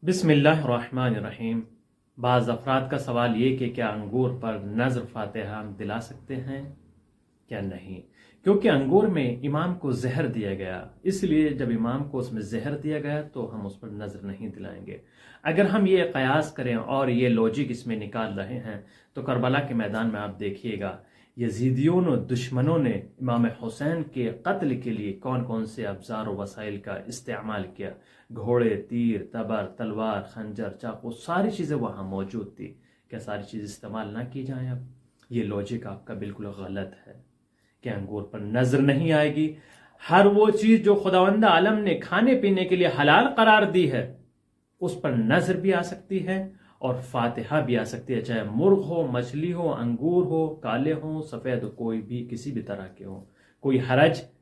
بسم اللہ الرحمن الرحیم۔ بعض افراد کا سوال یہ کہ کیا انگور پر نذر فاتحہ ہم دلا سکتے ہیں کیا نہیں، کیونکہ انگور میں امام کو زہر دیا گیا، اس لیے جب امام کو اس میں زہر دیا گیا تو ہم اس پر نذر نہیں دلائیں گے۔ اگر ہم یہ قیاس کریں اور یہ لوجک اس میں نکال رہے ہیں تو کربلا کے میدان میں آپ دیکھیے گا یزیدیوں و دشمنوں نے امام حسین کے قتل کے لیے کون کون سے ابزار و وسائل کا استعمال کیا۔ گھوڑے، تیر، تبر، تلوار، خنجر، چاقو، ساری چیزیں وہاں موجود تھی۔ کیا ساری چیز استعمال نہ کی جائیں؟ اب یہ لوجک آپ کا بالکل غلط ہے کہ انگور پر نظر نہیں آئے گی۔ ہر وہ چیز جو خداوند عالم نے کھانے پینے کے لیے حلال قرار دی ہے اس پر نظر بھی آ سکتی ہے اور فاتحہ بھی آ سکتی ہے، چاہے مرغ ہو، مچھلی ہو، انگور ہو، کالے ہوں، سفید ہو، کوئی بھی کسی بھی طرح کے ہوں، کوئی حرج